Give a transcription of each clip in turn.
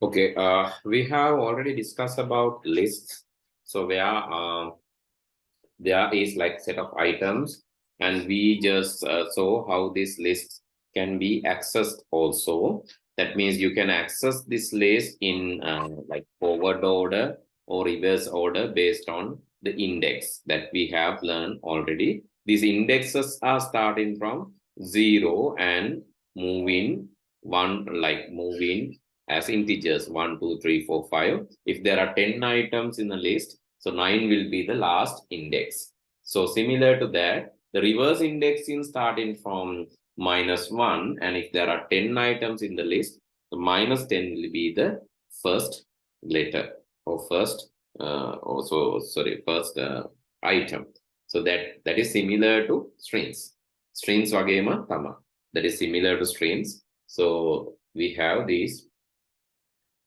Okay, we have already discussed about lists. So there is like set of items, and we just saw how this list can be accessed also. That means you can access this list in like forward order or reverse order based on the index that we have learned already. These indexes are starting from 0 and moving one, like moving as integers 1, 2, 3, 4, 5. If there are 10 items in the list, so 9 will be the last index. So similar to that, the reverse indexing starting from -1, and if there are 10 items in the list, the -10 will be the first letter or first first item. So that is similar to strings. Strings wagema tama. That is similar to strings. So we have these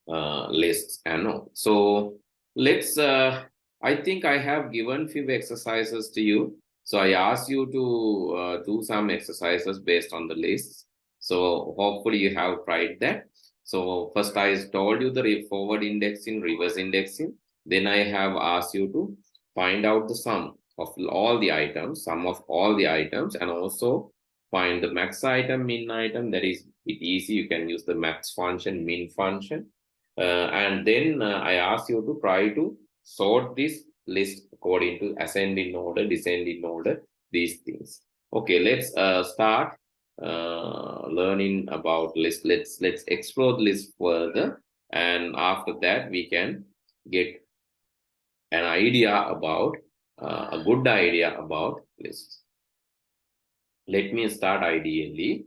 lists and all. So let's I think I have given few exercises to you. So I asked you to do some exercises based on the lists. So hopefully you have tried that. So first I told you the forward indexing, reverse indexing. Then I have asked you to find out the sum of all the items, sum of all the items, and also find the max item, min item. That is it easy. You can use the max function, min function. And then I ask you to try to sort this list according to ascending order, descending order, these things. Okay, let's start learning about list. Let's explore the list further, and after that we can get an idea about a good idea about lists. Let me start ideally.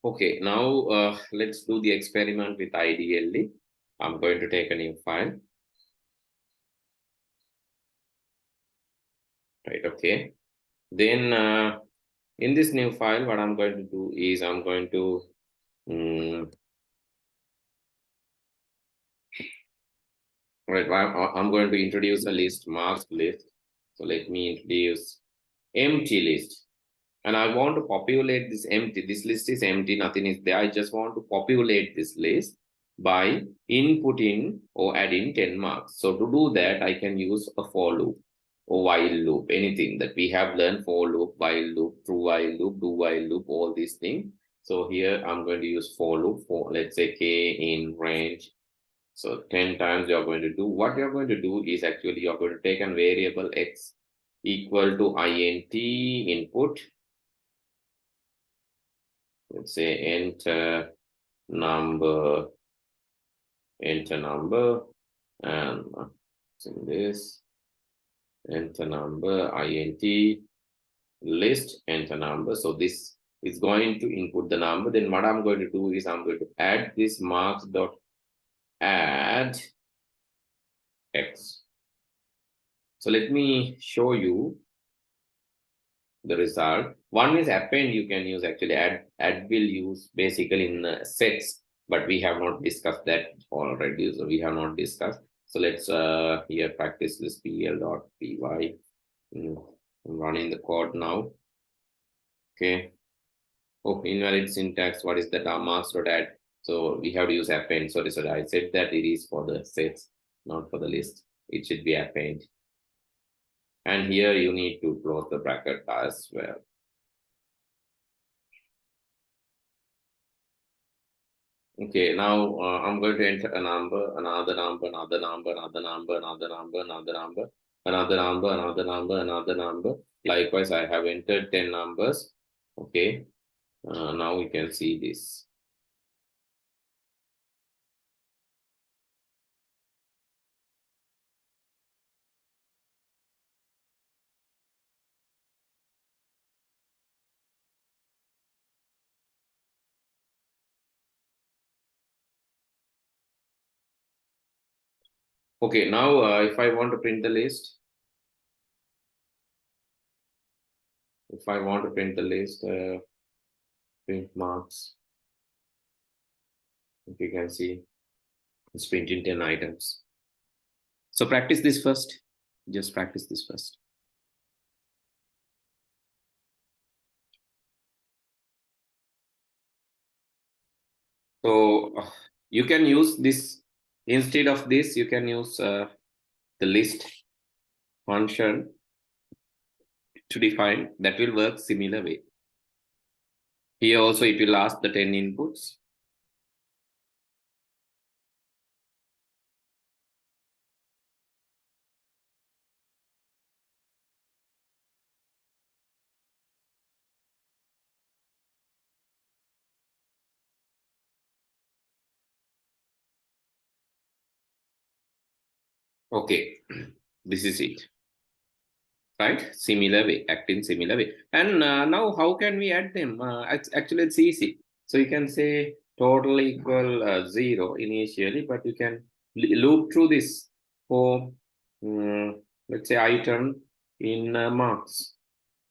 Okay, now let's do the experiment with IDLE. I'm going to take a new file. Right, okay. Then in this new file, what I'm going to do is I'm going to right, I'm going to introduce a list, masked list. So let me introduce empty list. And I want to populate this empty. This list is empty, nothing is there. I just want to populate this list by inputting or adding 10 marks. So to do that, I can use a for loop or while loop, anything that we have learned: for loop, while loop, true while loop, do while loop, all these things. So here I'm going to use for loop for, let's say, k in range. So 10 times you're going to do. What you're going to do is actually you're going to take a variable x equal to int input. Let's say enter number, and in this enter number, int list, enter number. So this is going to input the number. Then what I'm going to do is I'm going to add this marks dot add x. So let me show you the result. One is append. You can use actually add will use basically in sets, but we have not discussed that already. So we have not discussed. So let's here practice this pl.py. I'm running the code now. Okay. Oh, invalid syntax. What is that? Marks dot add. So we have to use append. Sorry, I said that it is for the sets, not for the list. It should be append. And here you need to close the bracket as well. Okay, now I'm going to enter a number, another number, another number, another number, another number, another number, another number, another number, another number. Likewise, I have entered 10 numbers. Okay, now we can see this. Okay, now if I want to print the list, print marks, if you can see, it's printing 10 items. So practice this first. Just practice this first. So you can use this, instead of this, you can use the list function to define. That will work similar way. Here also it will ask the 10 inputs. Okay, this is it. Right, similar way, act in similar way. And now how can we add them? Actually it's easy. So you can say total equal 0 initially, but you can loop through this for let's say item in marks,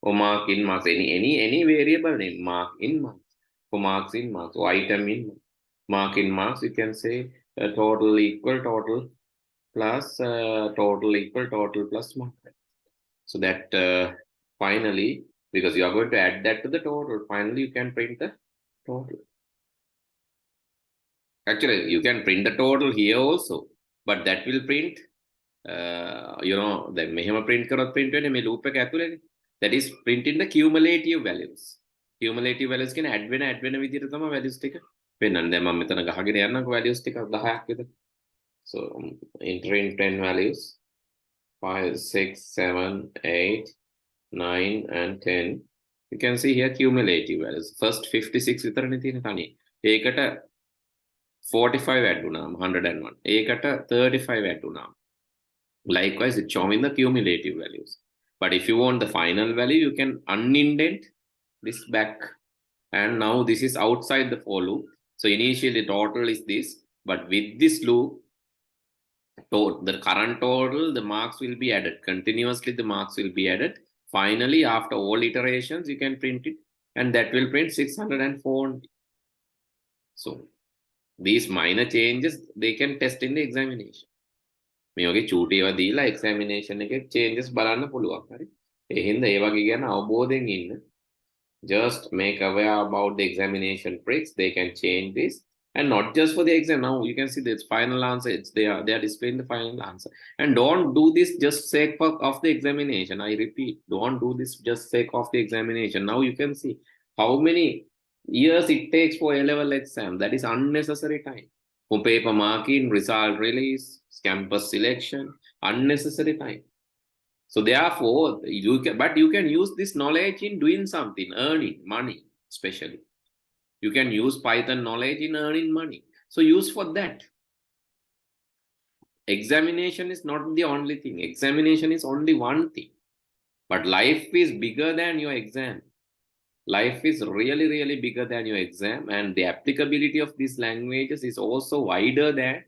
or mark in marks, any variable name, mark in marks, for marks in marks, or item in mark in marks. You can say total equal total plus total equal total plus mark. So that finally, because you are going to add that to the total, finally you can print the total. Actually, you can print the total here also, but that will print, the මෙහෙම print කරොත් print වෙන්නේ මේ loop එක ඇතුලේනේ. That is print in the cumulative values. Cumulative values කියන add වෙන විදිහට තමයි values ටික පෙන්නන්නේ. දැන් මම මෙතන ගහගෙන යන්නම්කො values ටික 10ක් විතර. So entering 10 values, 5, 6, 7, 8, 9 and 10. You can see here cumulative values. First 56 විතරනේ තියෙන තනිය. ඒකට 45 add වුණාම 101. ඒකට 35 add වුණාම. Likewise, it's showing the cumulative values. But if you want the final value, you can unindent this back. And now this is outside the for loop. So initially the total is this, but with this loop, the current total, the marks will be added. Continuously, the marks will be added. Finally, after all iterations, you can print it, and that will print 604. So these minor changes, they can test in the examination. මේ වගේ චූටි ඒවා දීලා examination එකේ changes බලන්න පුළුවන්. හරි. ඒ හින්දා ඒ වගේ ගැන අවබෝධයෙන් ඉන්න. Just make aware about the examination tricks. They can change this. And not just for the exam. Now you can see this final answer. They are displaying the final answer. And don't do this just sake of the examination. I repeat, don't do this just sake of the examination. Now you can see how many years it takes for A-level exam. That is unnecessary time. For paper marking, result release, campus selection, unnecessary time. So therefore, you can use this knowledge in doing something, earning money, especially. You can use Python knowledge in earning money. So use for that. Examination is not the only thing. Examination is only one thing. But life is bigger than your exam. Life is really, really bigger than your exam. And the applicability of these languages is also wider than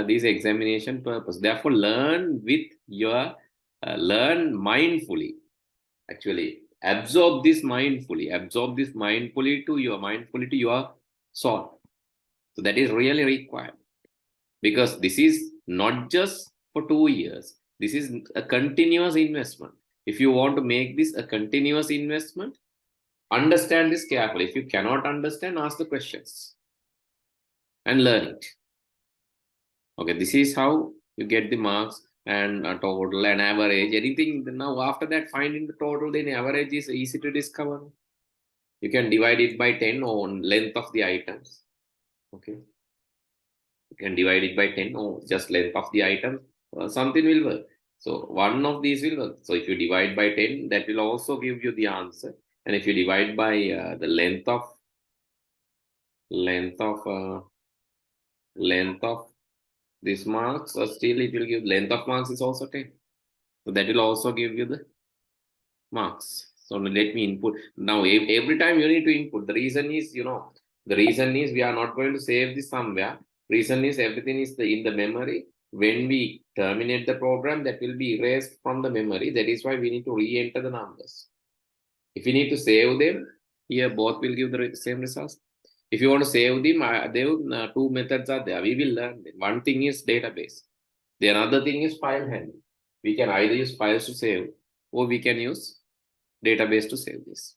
this examination purpose. Therefore, learn mindfully. Actually, absorb this mindfully to your soul. So that is really required, because this is not just for 2 years. This is a continuous investment. If you want to make this a continuous investment, understand this carefully. If you cannot understand, ask the questions and learn it. Okay, this is how you get the marks and a total and average, anything. Now after that, finding the total, then average is easy to discover. You can divide it by 10 on length of the items. Okay, you can divide it by 10 or just length of the item. Something will work. So one of these will work. So if you divide by 10, that will also give you the answer. And if you divide by the length of this marks, still it will give length of marks is also 10. So that will also give you the marks. So let me input. Now every time you need to input. The reason is, we are not going to save this somewhere. Reason is everything is in the memory. when we terminate the program, that will be erased from the memory. That is why we need to re-enter the numbers. If you need to save them, here both will give the same results. If you want to save them, two methods are there. We will learn them. One thing is database. The another thing is file handling. We can either use files to save, or we can use database to save this.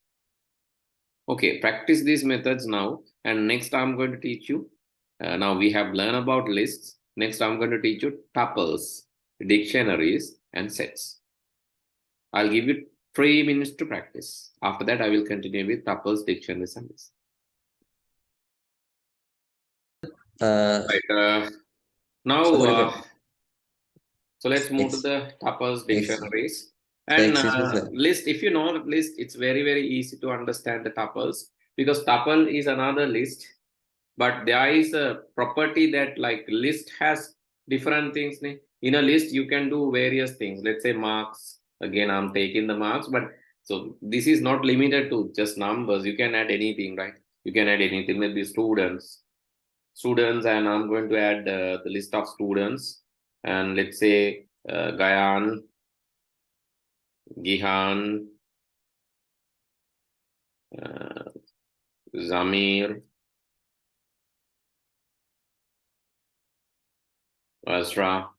Okay, practice these methods now. And next I'm going to teach you. Now we have learned about lists. Next I'm going to teach you tuples, dictionaries, and sets. I'll give you 3 minutes to practice. After that, I will continue with tuples, dictionaries, and lists. Now, so let's move to the tuples, dictionaries, and list. If you know the list, it's very, very easy to understand the tuples, because tuple is another list, but there is a property that like list has different things. In a list, you can do various things. Let's say marks. Again, I'm taking the marks, but so this is not limited to just numbers. You can add anything, right? You can add anything. Maybe students, and I'm going to add the list of students. And let's say Gayan, Gihan, Zamir, Asra,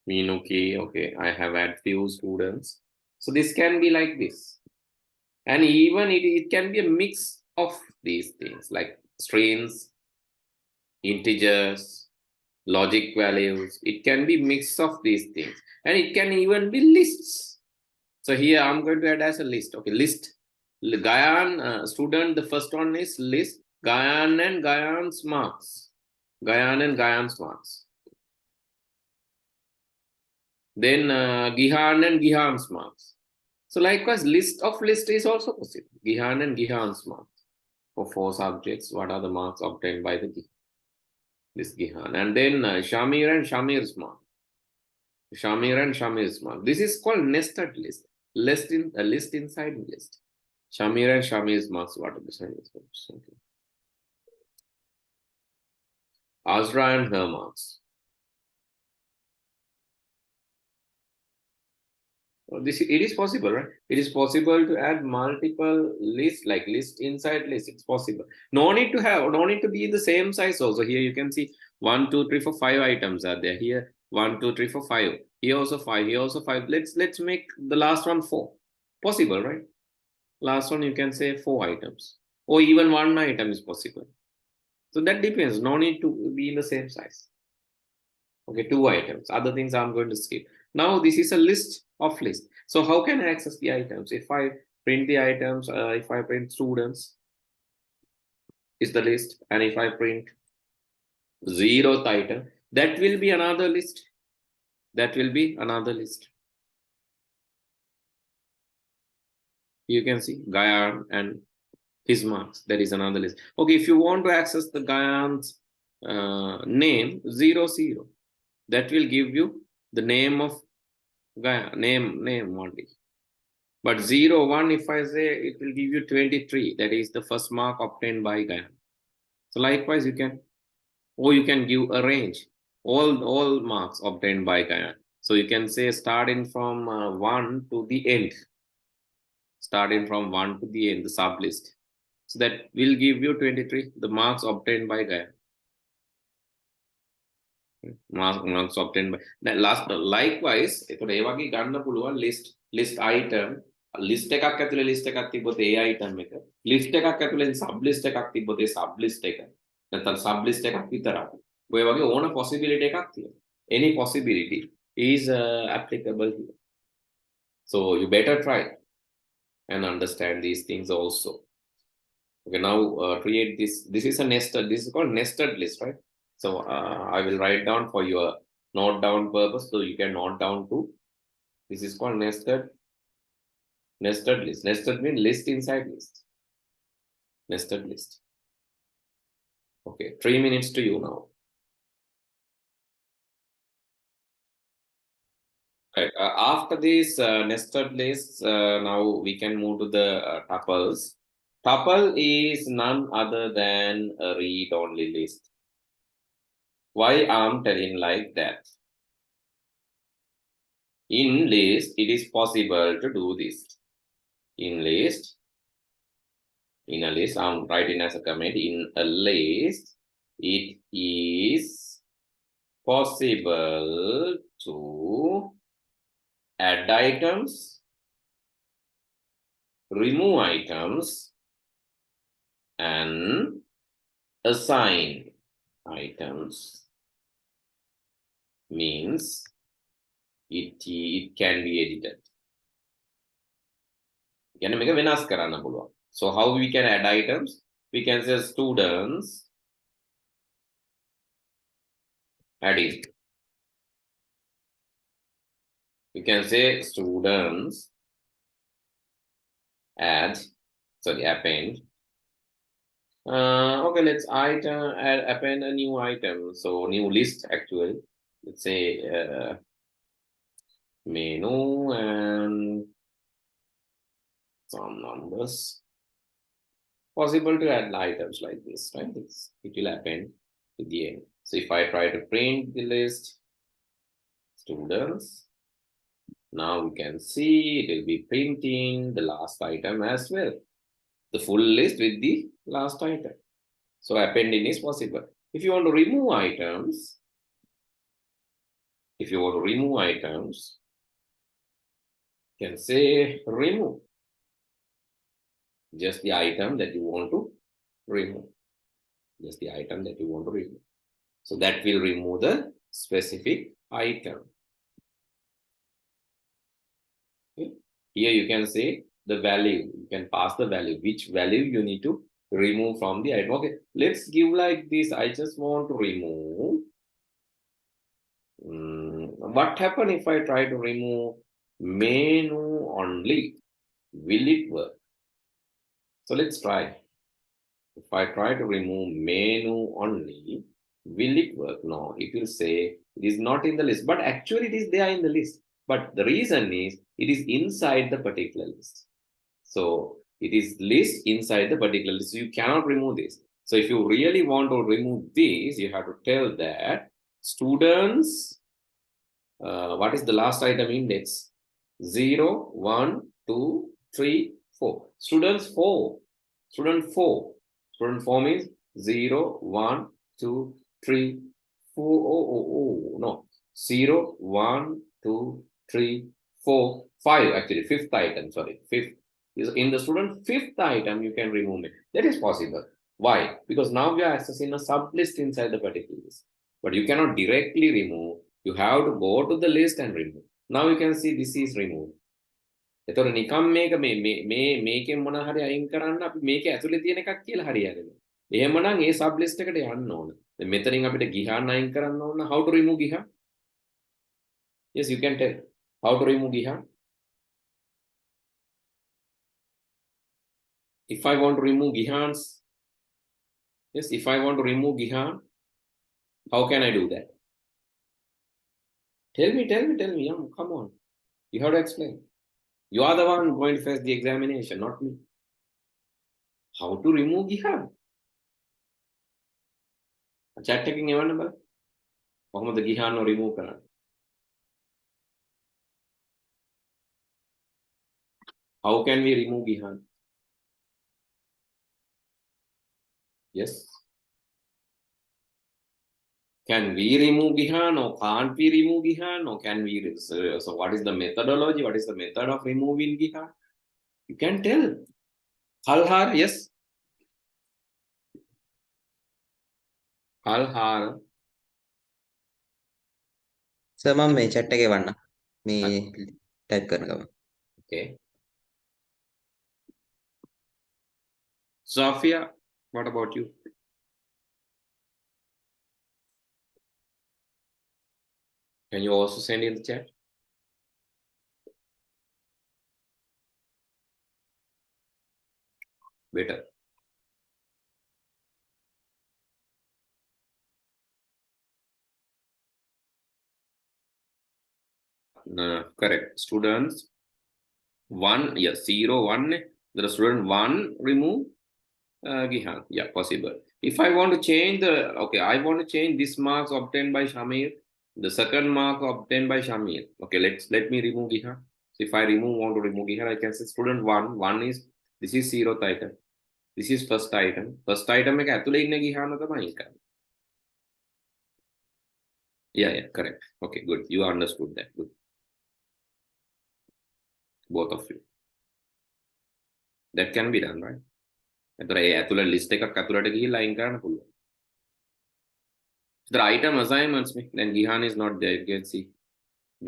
Minuki. Okay, I have had few students. So this can be like this. And even it can be a mix of these things like strings, integers, logic values. It can be mix of these things. And it can even be lists. So here I'm going to add as a list. Okay, list. Gayan student, the first one is list. Gayan and Gayan's marks. Gayan and Gayan's marks. Then Gihan and Gihan's marks. So likewise, list of list is also possible. Gihan and Gihan's marks. For 4 subjects, what are the marks obtained by this Gihan? And then Shamir and Shamir's mark. Shamir and Shamir's mark. This is called nested list. List inside list. Shamir and Shamir's marks. What are the signs? Okay. Azra and her marks. It is possible, right? It is possible to add multiple lists, like list inside list. It's possible. No need to be the same size. Also, here you can see 1, 2, 3, 4, 5 items are there. Here 1, 2, 3, 4, 5. Here also 5. Here also 5. Let's make the last one 4. Possible, right? Last one you can say 4 items, or even 1 item is possible. So that depends. No need to be in the same size. Okay, 2 items. Other things I'm going to skip. Now this is a list of lists. So how can I access the items? If I print the items, if I print students, is the list. And if I print 0th item, that will be another list. That will be another list. You can see Gayan and his marks. That is another list. Okay, if you want to access the Gayan's name 0, 0, that will give you the name of Gayan, name only. But 0, 1, if I say, it will give you 23. That is the first mark obtained by Gayan. So likewise, you can give a range, all marks obtained by Gayan. So you can say starting from 1 to the end. Starting from 1 to the end, the sub list. So that will give you 23, the marks obtained by Gayan. Marks obtained by that last. Likewise, එතකොට ඒ වගේ ගන්න පුළුවන් list item, list එකක් ඇතුලේ list එකක් තිබ්බොත් ඒ item එක, list එකක් ඇතුලේ sub list එකක් තිබ්බොත් ඒ sub list එක, නැත්නම් sub list එකක් විතරක්. ඔය වගේ ඕන possibility එකක් තියෙනවා. Any possibility is applicable here. So you better try and understand these things also. Okay, now create this. This is a nested. This is called nested list, right? So I will write down for your note down purpose, so you can note down too. This is called nested list. Nested means list inside list. Nested list. Okay, 3 minutes to you now. Right. After this nested lists, now we can move to the tuples. Tuple is none other than a read-only list. Why I'm telling like that? In list, it is possible to do this. In a list, I'm writing as a comment. In a list, it is possible to add items, remove items, and assign items. Means it can be edited. Can make a venas karana puluwan. So how we can add items? We can say students adding. You can say students append. Okay, let's append a new item. So new list actually. Let's say menu and some numbers. Possible to add items like this, right? It will append to the end. So if I try to print the list, students, now we can see it will be printing the last item as well. The full list with the last item. So appending is possible. If you want to remove items, you can say remove. Just the item that you want to remove. Just the item that you want to remove. So that will remove the specific item. Okay. Here you can say the value. You can pass the value. Which value you need to remove from the item. Okay, let's give like this. I just want to remove. What happen if I try to remove menu only? Will it work? So let's try. If I try to remove menu only, will it work? No, it will say it is not in the list, but actually it is there in the list. But the reason is it is inside the particular list. So it is list inside the particular list. So you cannot remove this. So if you really want to remove this, you have to tell that students, what is the last item index? 0, 1, 2, 3, 4. Students 4. Student 4. Student 4 means 0, 1, 2, 3, 4. No. 0, 1, 2, 3, 4, 5. Actually, fifth item. Sorry. Fifth. In the student fifth item, you can remove it. That is possible. Why? Because now we are accessing a sub list inside the particular list. But you cannot directly remove. You have to go to the list and remove. Now you can see this is removed. එතකොට නිකම් මේකෙන් මොන හරි අයින් කරන්න අපි මේක ඇතුලේ තියෙන එකක් කියලා හරියන්නේ. එහෙමනම් ඒ සබ් ලිස්ට් එකට යන්න ඕන. දැන් මෙතනින් අපිට ගිහාන් අයින් කරන්න ඕන. How to remove Gihan? Yes, you can tell. How to remove Gihan? If I want to remove gihans, yes, if I want to remove gihan, how can I do that? Tell me, come on. You have to explain. You are the one going to face the examination, not me. How to remove gihan? Chat taking a number. කොහොමද Gihan remove කරන්නේ? How can we remove gihan? Yes. Can we remove gihan or can't we remove gihan or can we? So what is the methodology? What is the method of removing gihan? You can tell. Halhar, yes. Halhar. Sir, ma'am, मैं chat के वरना मैं type करने का. Okay. Sophia, what about you? Can you also send in the chat? Better. Correct. Students 1, yes, 0, 1. The student 1 remove Gihan. Yeah, possible. If I want to change I want to change this marks obtained by Shamir, the second mark obtained by Shamir. Okay, let me remove Gihan. So if I want to remove Gihan, I can say student 1 is, this is 0th item. This is first item. First item එක ඇතුලේ ඉන්න ගිහාම තමයි ඒක. Yeah, correct. Okay, good. You understood that. Good. Both of you. That can be done, right? එතකොට ඒ ඇතුලේ list එකක් ඇතුලට ගිහිල්ලා අයින් කරන්න පුළුවන්. The item assignments, then Gihan is not there. You can see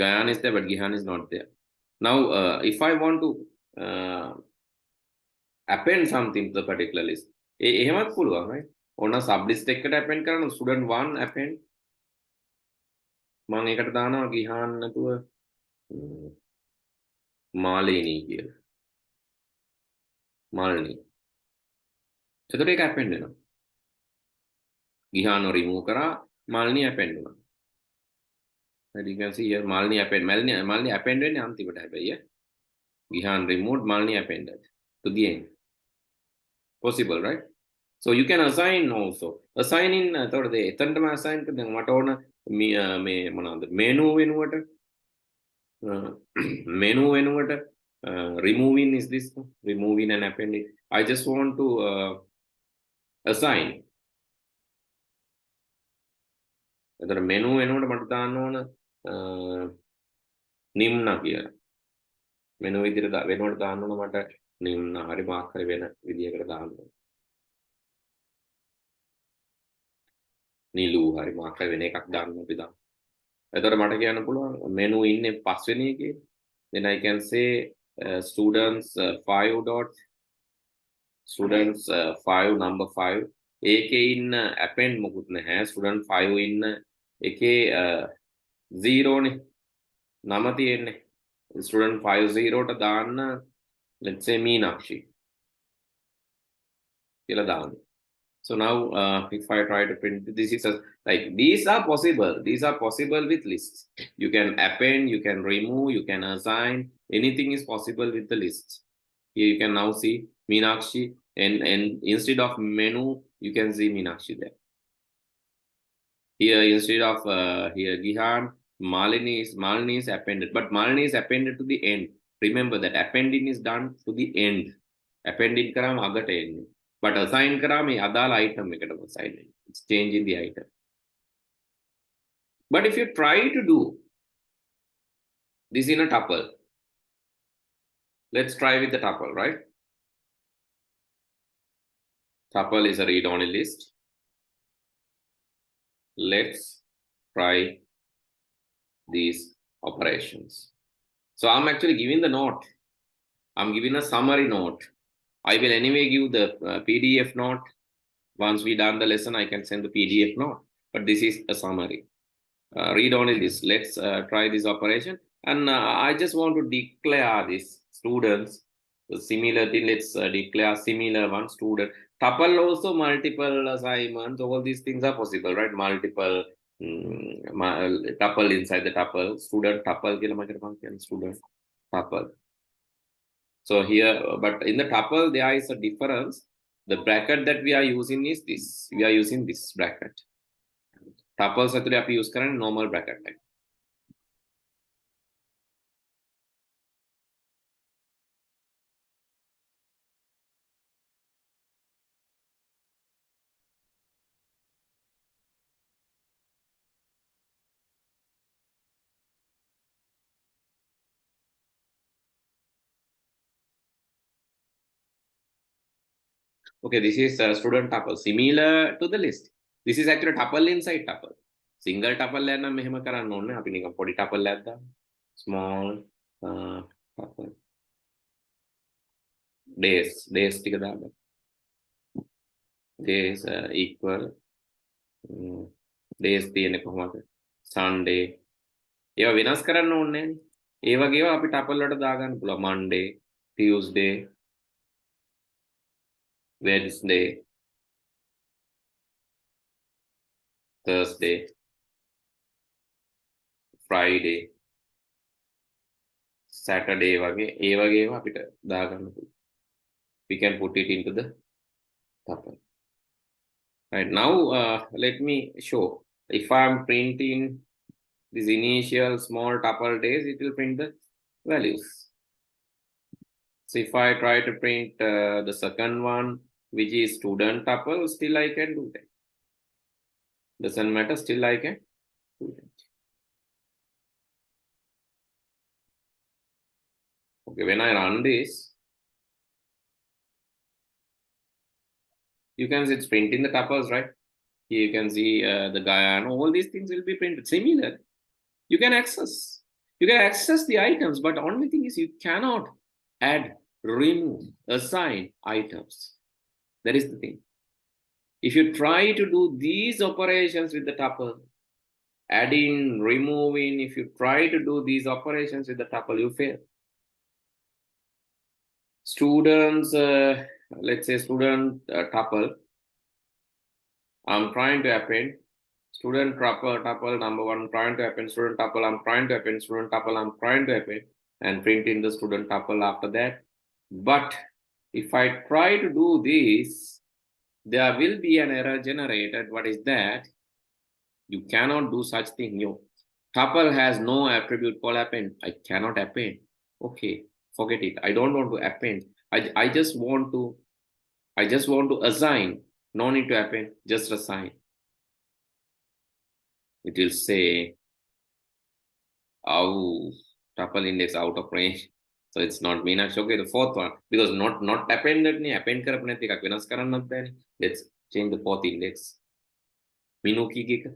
Gayan is there, but Gihan is not there. Now, if I want to append something to the particular list, එහෙමත් පුළුවන්, right? ඕන sub list එකකට append කරන්න student 1 append. මම ඒකට දානවා Gihan නැතුව මාලිනී කියලා. මාලිනී. එතකොට ඒක append වෙනවා. Gihan remove කරා මාලිනී append වෙනවා. And you can see here Malini append. Malini append වෙන්නේ අන්තිමට හැබැයි. Gihan removed, Malini appended to the end. Possible, right? So you can assign also. Assign in එතකොට එතනටම assign කරන දැන් මට ඕන මේ මොනවාද menu වෙනුවට menu වෙනුවට removing is this, removing and appending. I just want to assign. එතකොට menu වෙනුවට මට දාන්න ඕන නිම්න කියලා. menu විදිහට වෙනුවට දාන්න ඕන මට නිම්න හරි මාක් හරි වෙන විදිහකට දාන්න ඕන. නිලු හරි මාක් හරි වෙන එකක් දාන්න අපි දාමු. එතකොට මට කියන්න පුළුවන් menu ඉන්නේ පස්වෙනි එකේ. Then I can say students 5 dot students 5 number 5 ඒකේ ඉන්න append මොකුත් නැහැ. student 5 ඉන්න එකේ 0 නේ නම තියෙන්නේ. student 5 0ට දාන්න let's say Meenakshi කියලා දාන්න. So now if I try to print this is like these are possible with lists. You can append, you can remove, you can assign, anything is possible with the lists. Here you can now see Meenakshi and instead of menu you can see Meenakshi there. Here instead of here Gihan, Malini is appended, but Malini is appended to the end. Remember that appending is done to the end. Appending karam agata end. But assign karam adal item ekata assign. It's changing the item. But if you try to do this in a tuple, let's try with the tuple, right? Tuple is a read-only list. Let's try these operations. So I'm actually giving the note. I'm giving a summary note. I will anyway give the PDF note. Once we done the lesson, I can send the PDF note. But this is a summary. Read only this. Let's try this operation. And I just want to declare this students. The similar thing, let's declare similar one student. Tuple also multiple assignments. All these things are possible, right? Multiple tuple inside the tuple. Student tuple. Student tuple. So here, but in the tuple, there is a difference. The bracket that we are using is this. We are using this bracket. Tuples actually we use current normal bracket type. Okay, this is a student tuple similar to the list. This is actually tuple inside tuple. Single tuple එක නම් මෙහෙම කරන්න ඕනේ. අපි නිකන් පොඩි tuple එකක් දාමු. Small tuple. Days ටික දාමු. Days equal days තියෙන්නේ කොහොමද? Sunday. ඒවා වෙනස් කරන්න ඕනේ නෑනේ. ඒ වගේව අපි tuple වලට දාගන්න පුළුවන්. Monday, Tuesday, Wednesday, Thursday, Friday, Saturday වගේ ඒ වගේම අපිට දාගන්න පුළුවන්. we can put it into the tuple. Right now, let me show. If I'm printing this initial small tuple days, it will print the values. So if I try to print the second one, which is student tuple, still I can do that. Doesn't matter, still I can do that. Okay, when I run this, you can see it's printing the tuples, right? Here you can see the guy and all these things will be printed. Similar, you can access the items, but the only thing is you cannot add, remove, assign items. That is the thing. If you try to do these operations with the tuple, adding, removing, if you try to do these operations with the tuple, you fail. Students, let's say student tuple, I'm trying to append student tuple number one, trying to append student tuple, I'm trying to append student tuple, I'm trying to append, and print in the student tuple after that. But if I try to do this, there will be an error generated. What is that? You cannot do such thing. Your tuple has no attribute called append. I cannot append. Okay, forget it. I don't want to append. I just want to assign. No need to append, just assign. It will say, oh, tuple index out of range. So it's not Meenakshi. Okay, the fourth one, because not appended ni append karapne ekak wenas karannat bæne. Let's change the fourth index. Minuki gika.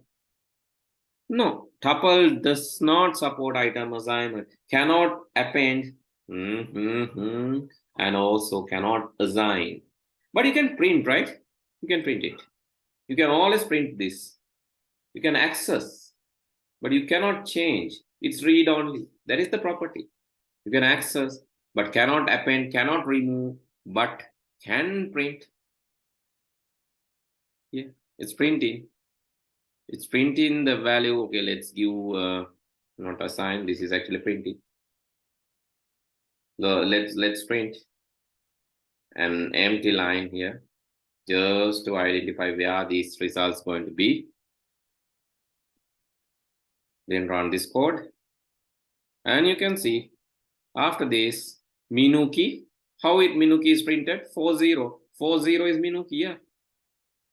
No, tuple does not support item assignment. Cannot append, and also cannot assign. But you can print, right? You can print it. You can always print this. You can access, but you cannot change. It's read only. That is the property. You can access, but cannot append, cannot remove, but can print. Yeah, it's printing. It's printing the value. Okay, let's give not assign. This is actually printing. So let's print an empty line here, just to identify where these results going to be. Then run this code, and you can see after this Minuki, how Minuki is printed 40. 40 is Minuki, yeah.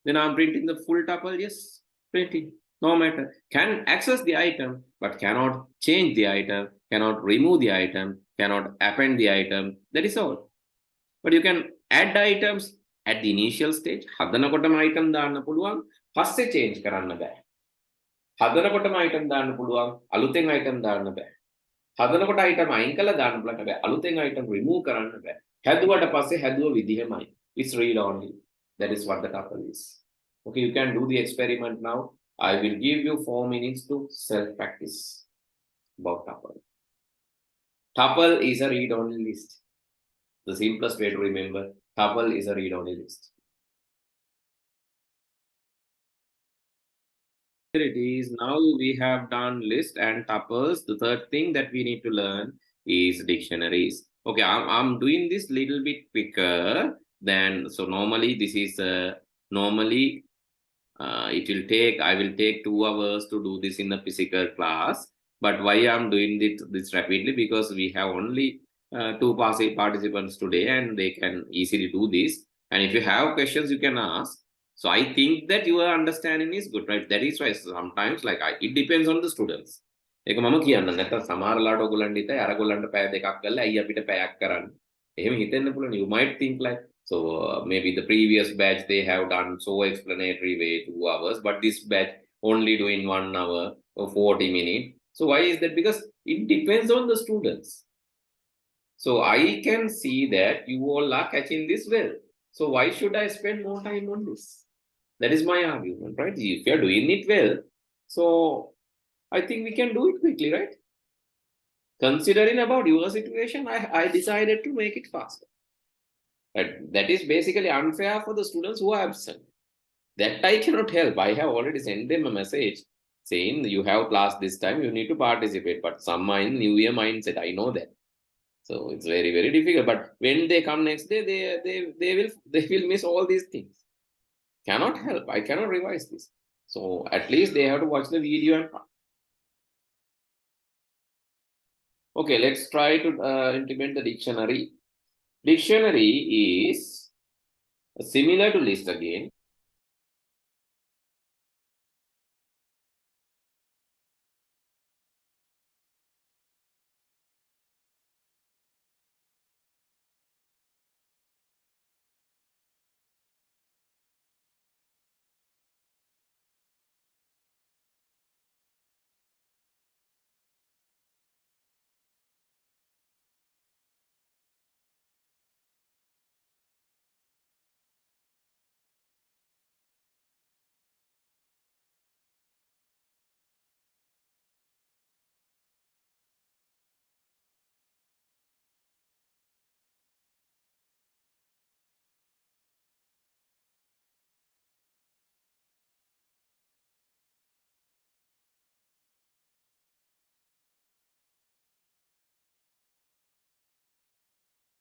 Then I'm printing the full tuple, yes, printing, no matter. Can access the item, but cannot change the item, cannot remove the item, cannot append the item. That is all. But you can add items at the initial stage. හදනකොටම item දාන්න පුළුවන්, පස්සේ change කරන්න බෑ. හදනකොටම item දාන්න පුළුවන්, අලුතෙන් item දාන්න බෑ. හදනකොට item අයින් කළා දාන්න පුළුවන්, හැබැයි අලුතෙන් item remove කරන්න බෑ. හැදුවට පස්සේ හැදුව විදිහමයි. It's read only. That is what the tuple is. Okay, you can do the experiment now. I will give you 4 minutes to self-practice about tuple. Tuple is a read-only list. The simplest way to remember, tuple is a read-only list. Here it is. Now we have done list and tuples. The third thing that we need to learn is dictionaries. Okay, I'm doing this little bit quicker than, so normally this is normally it will take, I will take 2 hours to do this in the physical class. But why I'm doing this rapidly? Because we have only 2 participants today and they can easily do this. And if you have questions, you can ask. So I think that your understanding is good, right? That is why sometimes like it depends on the students. ඒක මම කියන්න නැත්නම් සමහරලාට ඔයගොල්ලන්ට හිතයි අර ගොල්ලන්ට පැය දෙකක් කරලා අයියා අපිට පැයක් කරන්න. එහෙම හිතෙන්න පුළුවන්. You might think like, so maybe the previous batch they have done so explanatory way 2 hours, but this batch only doing 1 hour or 40 minutes. So why is that? Because it depends on the students. So I can see that you all are catching this well. So why should I spend more time on this? That is my argument, right? If you're doing it well, so I think we can do it quickly, right? Considering about your situation, I decided to make it faster. That is basically unfair for the students who are absent. That I cannot help. I have already sent them a message saying you have class this time, you need to participate. But some are in New Year mindset, I know that. So it's very, very difficult. But when they come next day, they will miss all these things. Cannot help. I cannot revise this. So at least they have to watch the video and. Okay, let's try to implement the dictionary. Dictionary is similar to list again.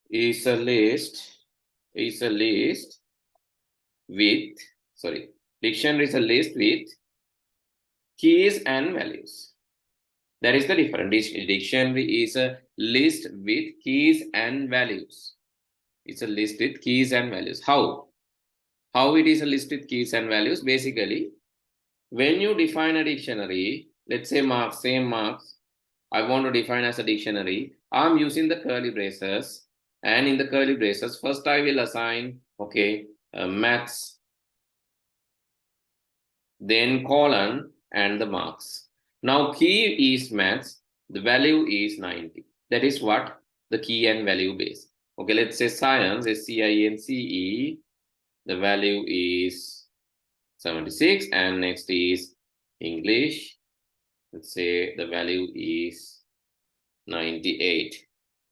Is a list with, sorry, dictionary is a list with keys and values. That is the difference. Dictionary is a list with keys and values. It's a list with keys and values. How it is a list with keys and values? Basically, when you define a dictionary, let's say marks, same marks, I want to define as a dictionary, I'm using the curly braces, and in the curly braces, first I will assign, okay, maths, then colon and the marks. Now key is maths, the value is 90. That is what the key and value base. Okay, let's say science, SCINCE, the value is 76, and next is English. Let's say the value is 98.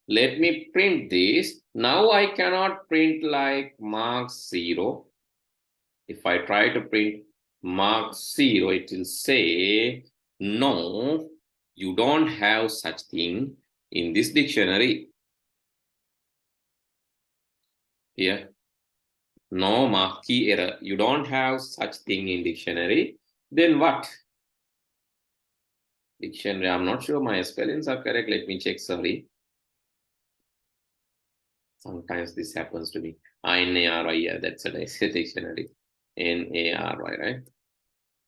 Let me print this. Now I cannot print like marks 0. If I try to print marks 0, it will say, no, you don't have such thing in this dictionary. Here, no mark key error. You don't have such thing in dictionary. Then what? Dictionary, I'm not sure my spellings are correct. Let me check, sorry. Sometimes this happens to me. N-A-R-Y, yeah, that's a nice dictionary. N-A-R-Y, right?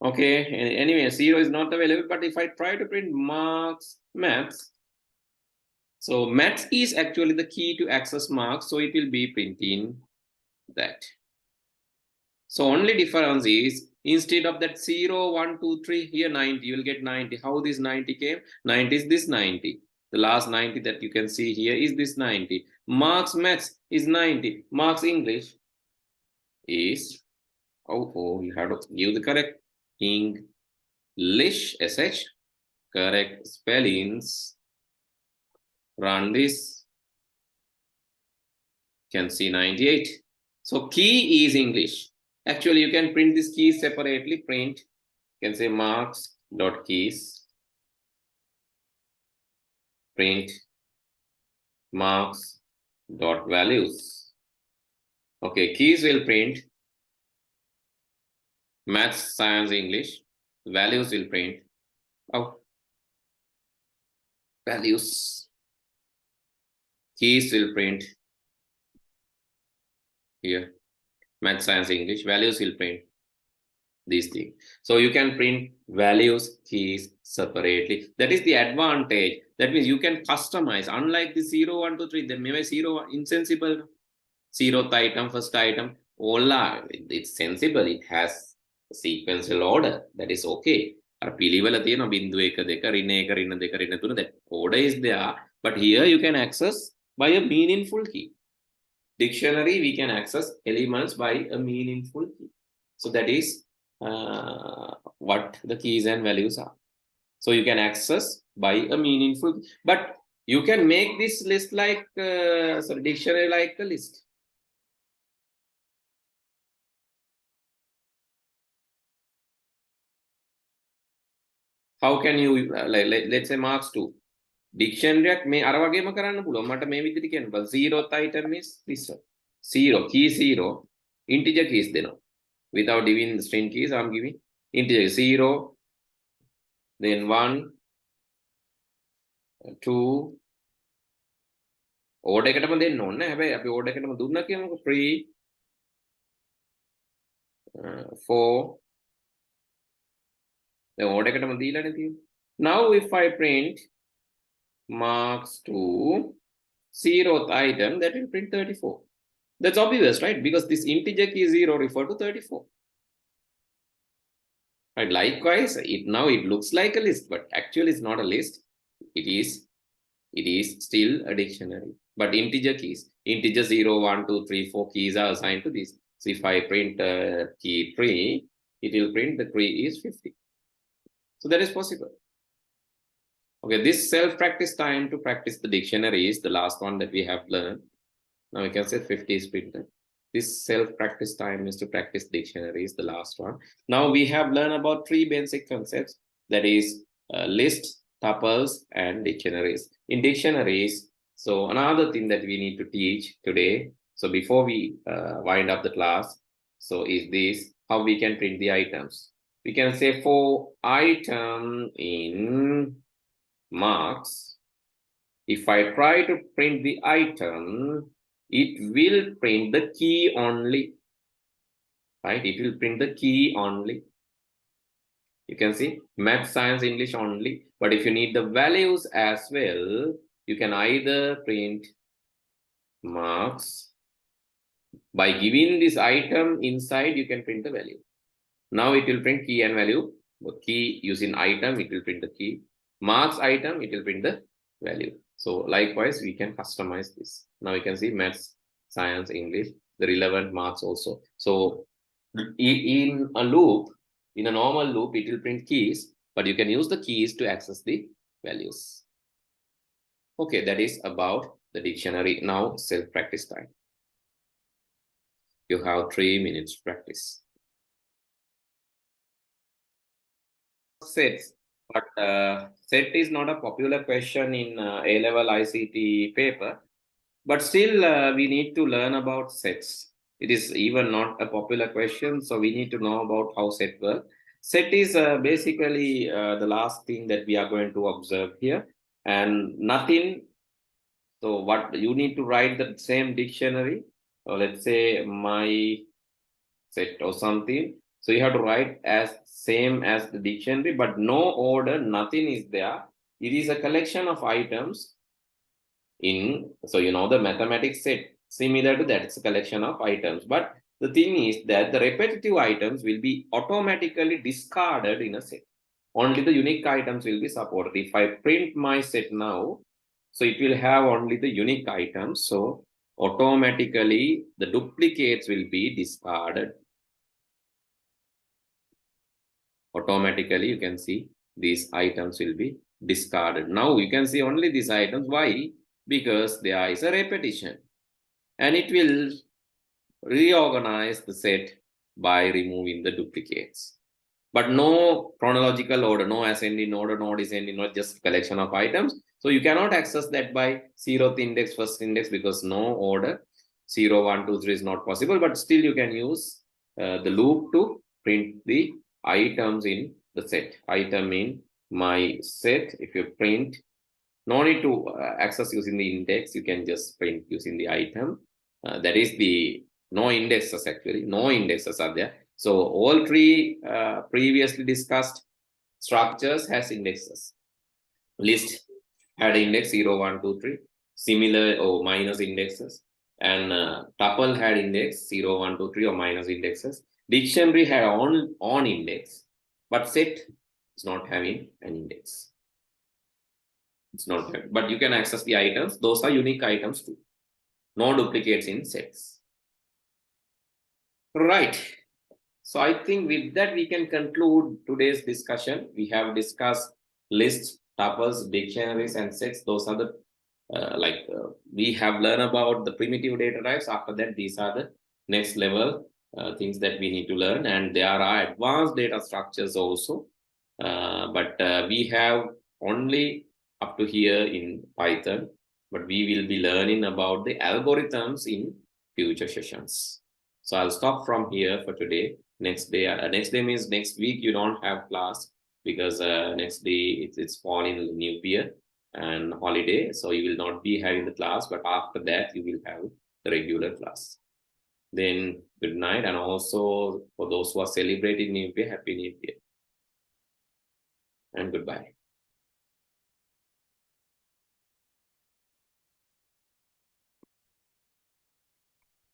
Okay, anyway, 0 is not available, but if I try to print marks, maths, so maths is actually the key to access marks, so it will be printing that. So only difference is, instead of that 0, 1, 2, 3, here 90, you will get 90. How this 90 came? 90 is this 90. The last 90 that you can see here is this 90. Marks maths is 90. Marks English is, oh, you have to give the correct English, SH, correct spellings. Run this. You can see 98. So key is English. Actually, you can print this key separately. Print, you can say marks dot keys. Print marks dot values. Okay, keys will print maths, science, English. Values will print values. Keys will print here maths, science, English. Values will print these things. So you can print values, keys separately. That is the advantage. That means you can customize. Unlike the 0, 1, 2, 3, then maybe 0 insensible. 0th item, first item, all are, it's sensible. It has sequential order. That is okay. That order is there. But here you can access by a meaningful key. Dictionary, we can access elements by a meaningful key. So that is what the keys and values are. So you can access by a meaningful, but you can make this list like, dictionary like a list. How can you, let's say marks 2. dictionary එකක් මේ අර වගේම කරන්න පුළුවන්. මට මේ විදිහට කියන්න බෑ. 0th item is this one. 0 key 0 integer keys දෙනවා. Without giving string keys, I'm giving integer 0, then 1, 2. order එකටම දෙන්න ඕනේ. හැබැයි අපි order එකටම දුන්නා කියමුකෝ 3, 4. දැන් order එකටම දීලානේ තියෙන්නේ. Now if I print marks to 0th item, that will print 34. That's obvious, right? Because this integer key 0 refer to 34. Right? Likewise, now it looks like a list, but actually it's not a list. It is still a dictionary. But integer keys, integer 0, 1, 2, 3, 4 keys are assigned to this. So if I print key 3, it will print the 3 is 50. So that is possible. Okay, this self-practice time to practice the dictionary is the last one that we have learned. Now we can say 50 is printed. This self-practice time is to practice dictionary is the last one. Now we have learned about 3 basic concepts, that is lists, tuples, and dictionaries. In dictionaries, so another thing that we need to teach today, so before we wind up the class, so is this, how we can print the items. We can say for item in marks, if I try to print the item, it will print the key only, right? It will print the key only. You can see math, science, English only. But if you need the values as well, you can either print marks. By giving this item inside, you can print the value. Now it will print key and value. The key using item, it will print the key. Marks item, it will print the value. So likewise, we can customize this. Now you can see maths, science, English, the relevant marks also. So in a loop, in a normal loop, it will print keys, but you can use the keys to access the values. Okay, that is about the dictionary. Now self-practice time. You have 3 minutes to practice. Sets, but set is not a popular question in A-level ICT paper, but still we need to learn about sets. It is even not a popular question, so we need to know about how set work. Set is basically the last thing that we are going to observe here, and nothing. So what you need to write the same dictionary, or let's say my set or something. So you have to write as same as the dictionary, but no order, nothing is there. It is a collection of items in, so you know the mathematics set, similar to that, it's a collection of items. But the thing is that the repetitive items will be automatically discarded in a set. Only the unique items will be supported. If I print my set now, so it will have only the unique items. So automatically the duplicates will be discarded. Automatically you can see these items will be discarded. Now you can see only these items. Why? Because there is a repetition, and it will reorganize the set by removing the duplicates. But no chronological order, no ascending order, no descending order, just collection of items. So you cannot access that by 0th index, 1st index, because no order, 0, 1, 2, 3 is not possible. But still you can use the loop to print the items in the set. Item in my set, if you print, no need to access using the index, you can just print using the item. That is the no indexes, actually no indexes are there. So all 3 previously discussed structures has indexes. List had index 0, 1, 2, 3, similar or minus indexes, and tuple had index 0, 1, 2, 3 or minus indexes. Dictionary had on index, but set is not having an index. It's not having, but you can access the items. Those are unique items too. No duplicates in sets. Right. So I think with that we can conclude today's discussion. We have discussed lists, tuples, dictionaries, and sets. Those are the we have learned about the primitive data types. After that, these are the next level things that we need to learn, and there are advanced data structures also, but we have only up to here in Python, but we will be learning about the algorithms in future sessions. So I'll stop from here for today. Next day means next week you don't have class, because next day it's falling in New Year and holiday, so you will not be having the class, but after that you will have the regular class. Then good night, and also for those who are celebrating New Year, Happy New Year and goodbye.